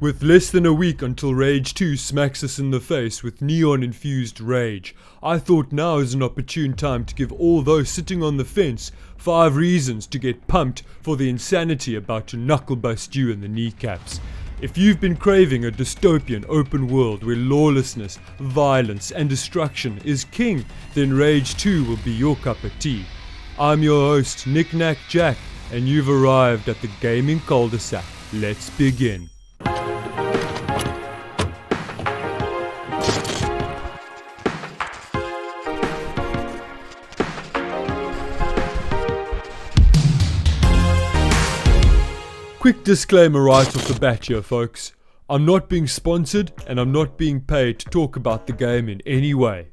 With less than a week until Rage 2 smacks us in the face with neon-infused rage, I thought now is an opportune time to give all those sitting on the fence 5 reasons to get pumped for the insanity about to knuckle bust you in the kneecaps. If you've been craving a dystopian open world where lawlessness, violence and destruction is king, then Rage 2 will be your cup of tea. I'm your host, knickknackjac, and you've arrived at the gaming culdesac. Let's begin. Quick disclaimer right off the bat here, folks. I'm not being sponsored and I'm not being paid to talk about the game in any way.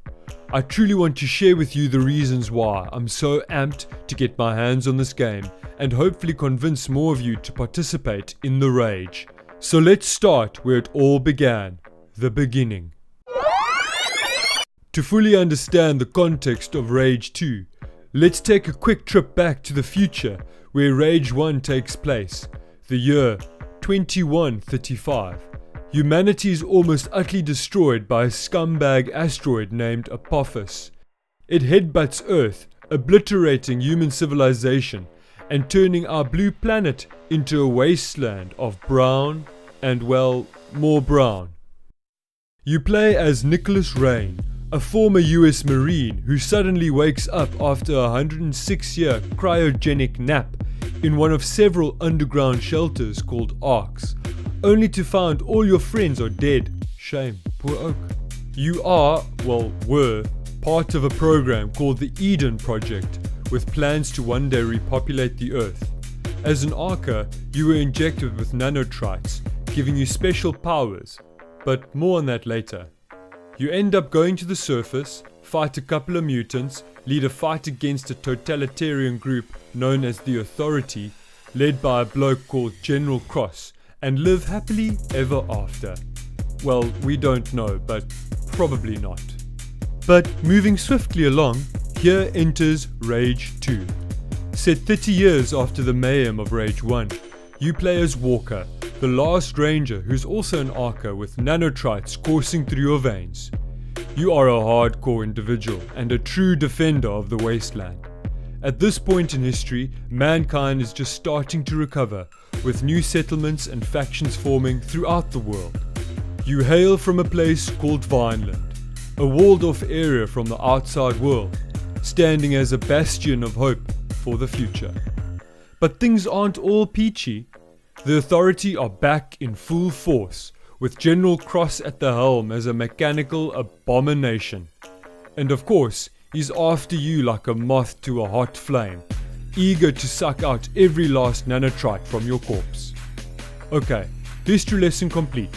I truly want to share with you the reasons why I'm so amped to get my hands on this game and hopefully convince more of you to participate in the rage. So let's start where it all began, the beginning. To fully understand the context of Rage 2, let's take a quick trip back to the future where Rage 1 takes place. The year 2135. Humanity is almost utterly destroyed by a scumbag asteroid named Apophis. It headbutts Earth, obliterating human civilization and turning our blue planet into a wasteland of brown and, well, more brown. You play as Nicholas Rain, a former US Marine who suddenly wakes up after a 106-year cryogenic nap in one of several underground shelters called Arks, only to find all your friends are dead. Shame, poor oak. You were, part of a program called the Eden Project, with plans to one day repopulate the Earth. As an Arker, you were injected with nanotrites, giving you special powers, but more on that later. You end up going to the surface, fight a couple of mutants, lead a fight against a totalitarian group known as the Authority, led by a bloke called General Cross, and live happily ever after. Well, we don't know, but probably not. But moving swiftly along, here enters Rage 2. Set 30 years after the mayhem of Rage 1, you play as Walker, the last ranger who's also an Arker with nanotrites coursing through your veins. You are a hardcore individual and a true defender of the wasteland. At this point in history, mankind is just starting to recover, with new settlements and factions forming throughout the world. You hail from a place called Vineland, a walled-off area from the outside world, standing as a bastion of hope for the future. But things aren't all peachy. The Authority are back in full force, with General Cross at the helm as a mechanical abomination. And of course, he's after you like a moth to a hot flame, eager to suck out every last nanotrite from your corpse. Okay, history lesson complete.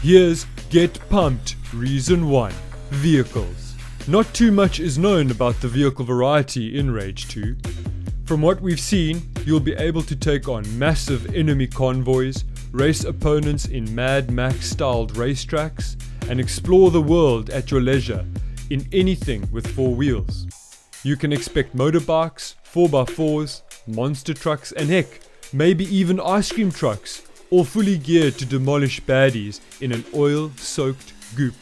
Here's Get Pumped Reason 1. Vehicles. Not too much is known about the vehicle variety in Rage 2. From what we've seen, you'll be able to take on massive enemy convoys, race opponents in Mad Max-styled racetracks, and explore the world at your leisure in anything with 4 wheels. You can expect motorbikes, 4x4s, monster trucks, and heck, maybe even ice cream trucks, all fully geared to demolish baddies in an oil-soaked goop.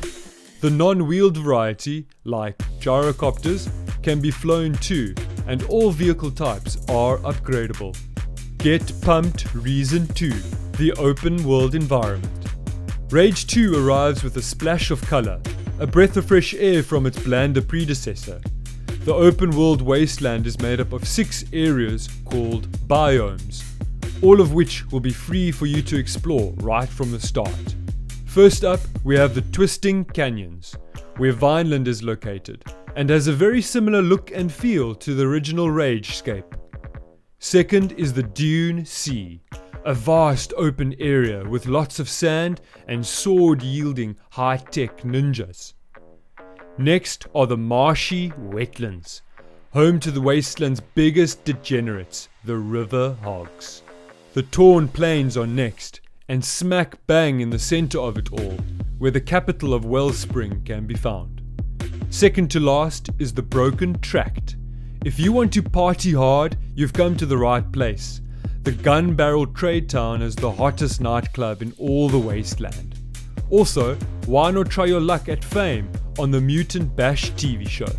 The non-wheeled variety, like gyrocopters, can be flown too, and all vehicle types are upgradable. Get Pumped Reason 2. The open world environment. Rage 2 arrives with a splash of color, a breath of fresh air from its blander predecessor. The open world wasteland is made up of 6 areas called biomes, all of which will be free for you to explore right from the start. First up, we have the Twisting Canyons, where Vineland is located, and has a very similar look and feel to the original Ragescape. Second is the Dune Sea, a vast open area with lots of sand and sword-yielding high-tech ninjas. Next are the Marshy Wetlands, home to the wasteland's biggest degenerates, the river hogs. The Torn Plains are next, and smack bang in the center of it all, where the capital of Wellspring can be found. Second to last is the Broken Tract. If you want to party hard, you've come to the right place. the gun barrel trade town as the hottest nightclub in all the wasteland. Also, why not try your luck at fame on the Mutant Bash TV show?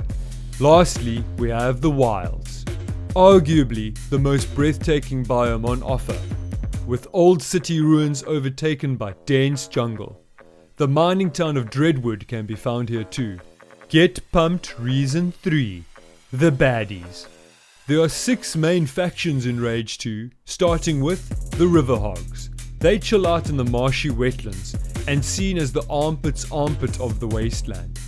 Lastly, we have the wilds, arguably the most breathtaking biome on offer, with old city ruins overtaken by dense jungle. The mining town of Dreadwood can be found here too. Get pumped reason 3, the baddies. There are 6 main factions in Rage 2, starting with the Riverhogs. They chill out in the marshy wetlands and seen as the armpit of the wasteland.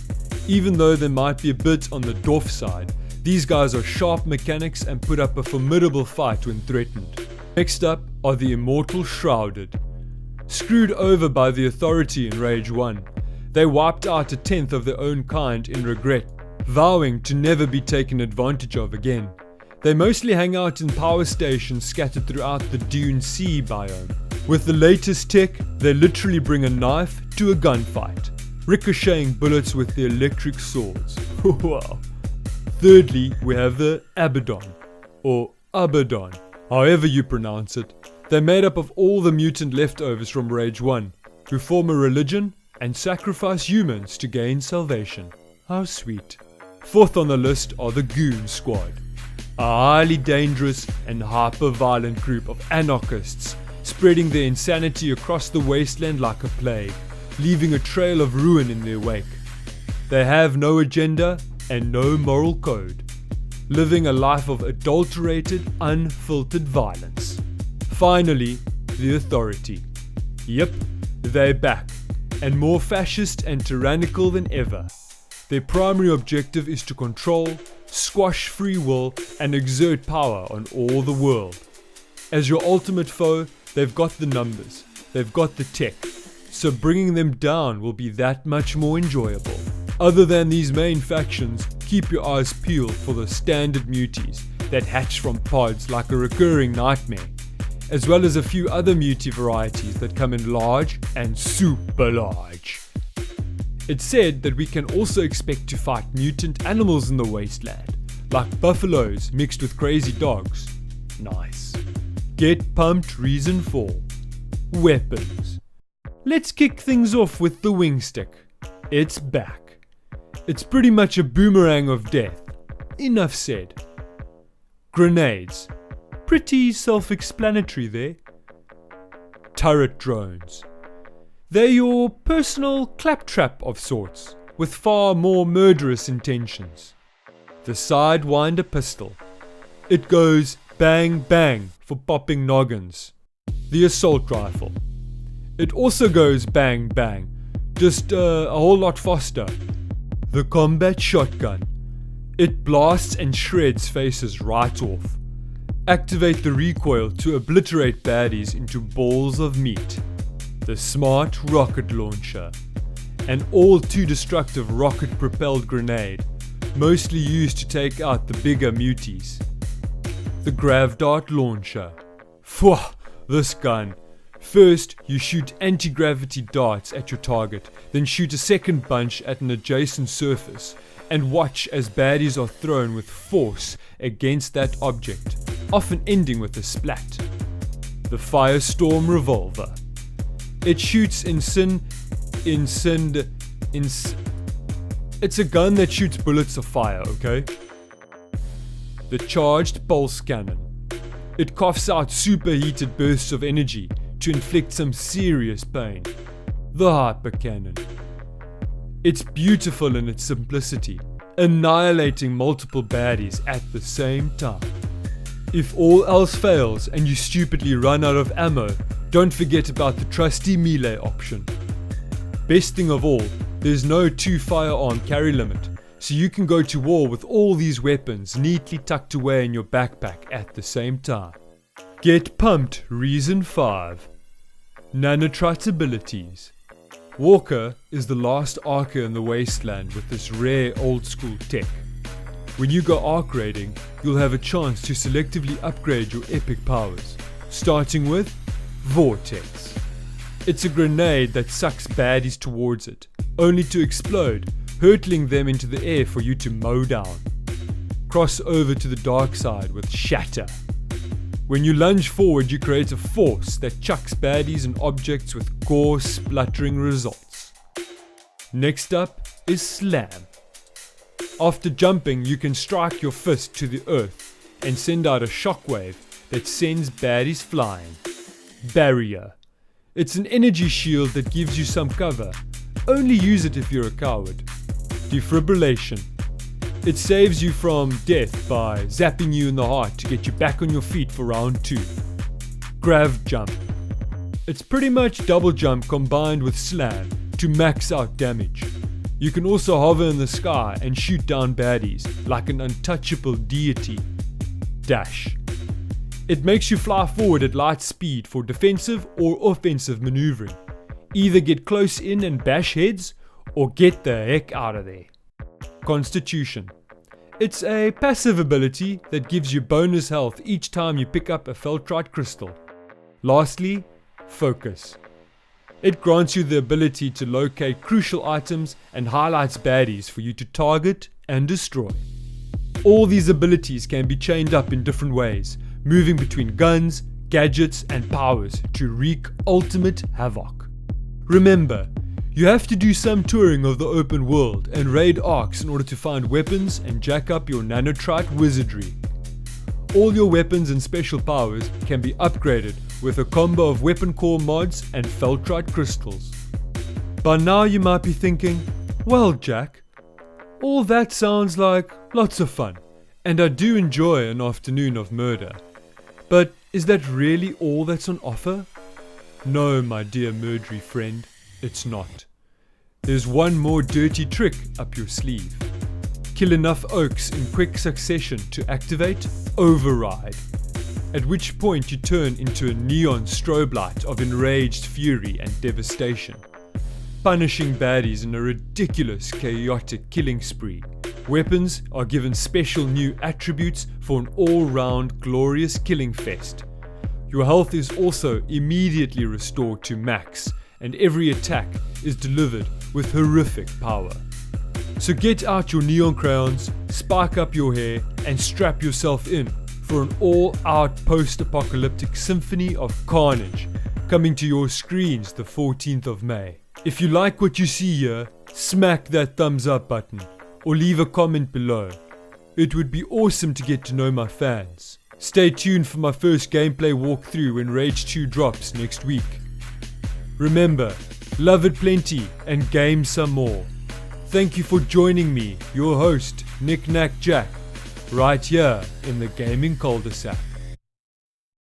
Even though they might be a bit on the dwarf side, these guys are sharp mechanics and put up a formidable fight when threatened. Next up are the Immortal Shrouded. Screwed over by the Authority in Rage 1, they wiped out a 10th of their own kind in regret, vowing to never be taken advantage of again. They mostly hang out in power stations scattered throughout the Dune Sea biome. With the latest tech, they literally bring a knife to a gunfight, ricocheting bullets with their electric swords. Wow. Thirdly, we have the Abaddon, or Abaddon, however you pronounce it. They're made up of all the mutant leftovers from Rage 1, who form a religion and sacrifice humans to gain salvation. How sweet. Fourth on the list are the Goon Squad, a highly dangerous and hyper-violent group of anarchists spreading their insanity across the wasteland like a plague, leaving a trail of ruin in their wake. They have no agenda and no moral code, living a life of adulterated, unfiltered violence. Finally, the Authority. Yep, they're back, and more fascist and tyrannical than ever. Their primary objective is to control, squash free will, and exert power on all the world. As your ultimate foe, they've got the numbers, they've got the tech, so bringing them down will be that much more enjoyable. Other than these main factions, keep your eyes peeled for the standard muties that hatch from pods like a recurring nightmare, as well as a few other mutie varieties that come in large and super large. It's said that we can also expect to fight mutant animals in the wasteland, like buffaloes mixed with crazy dogs. Nice. Get pumped reason 4. Weapons. Let's kick things off with the wing stick. It's back. It's pretty much a boomerang of death. Enough said. Grenades. Pretty self-explanatory there. Turret drones. They're your personal claptrap of sorts, with far more murderous intentions. The Sidewinder pistol. It goes bang bang for popping noggins. The assault rifle. It also goes bang bang, just a whole lot faster. The combat shotgun. It blasts and shreds faces right off. Activate the recoil to obliterate baddies into balls of meat. The smart rocket launcher. An all too destructive rocket propelled grenade, mostly used to take out the bigger muties. The grav dart launcher. Phew, this gun. First, you shoot anti-gravity darts at your target, then shoot a second bunch at an adjacent surface, and watch as baddies are thrown with force against that object, often ending with a splat. The Firestorm revolver. It shoots it's a gun that shoots bullets of fire, okay? The Charged Pulse Cannon. It coughs out superheated bursts of energy to inflict some serious pain. The Hyper Cannon. It's beautiful in its simplicity, annihilating multiple baddies at the same time. If all else fails and you stupidly run out of ammo, don't forget about the trusty melee option. Best thing of all, there's no 2 firearm carry limit, so you can go to war with all these weapons neatly tucked away in your backpack at the same time. Get pumped reason 5. Nanotrite abilities. Walker is the last archer in the wasteland with this rare old school tech. When you go arc raiding, you'll have a chance to selectively upgrade your epic powers, starting with Vortex. It's a grenade that sucks baddies towards it, only to explode, hurtling them into the air for you to mow down. Cross over to the dark side with Shatter. When you lunge forward, you create a force that chucks baddies and objects with gore, spluttering results. Next up is slam. After jumping, you can strike your fist to the earth and send out a shockwave that sends baddies flying. Barrier. It's an energy shield that gives you some cover. Only use it if you're a coward. Defibrillation. It saves you from death by zapping you in the heart to get you back on your feet for round 2. Grav jump. It's pretty much double jump combined with slam to max out damage. You can also hover in the sky and shoot down baddies like an untouchable deity. Dash. It makes you fly forward at light speed for defensive or offensive maneuvering. Either get close in and bash heads, or get the heck out of there. Constitution. It's a passive ability that gives you bonus health each time you pick up a feltrite crystal. Lastly, focus. It grants you the ability to locate crucial items and highlights baddies for you to target and destroy. All these abilities can be chained up in different ways, moving between guns, gadgets, and powers to wreak ultimate havoc. Remember, you have to do some touring of the open world and raid arcs in order to find weapons and jack up your nanotrite wizardry. All your weapons and special powers can be upgraded with a combo of weapon core mods and feltrite crystals. By now you might be thinking, well Jack, all that sounds like lots of fun, and I do enjoy an afternoon of murder. But is that really all that's on offer? No, my dear murdery friend, it's not. There's one more dirty trick up your sleeve. Kill enough oaks in quick succession to activate Override, at which point you turn into a neon strobe light of enraged fury and devastation, punishing baddies in a ridiculous chaotic killing spree. Weapons are given special new attributes for an all-round glorious killing fest. Your health is also immediately restored to max, and every attack is delivered with horrific power. So get out your neon crayons, spike up your hair, and strap yourself in for an all-out post-apocalyptic symphony of carnage coming to your screens the 14th of May. If you like what you see here, smack that thumbs up button or leave a comment below. It would be awesome to get to know my fans. Stay tuned for my first gameplay walkthrough when Rage 2 drops next week. Remember, love it plenty and game some more. Thank you for joining me, your host, knickknackjac, right here in the gaming cul-de-sac.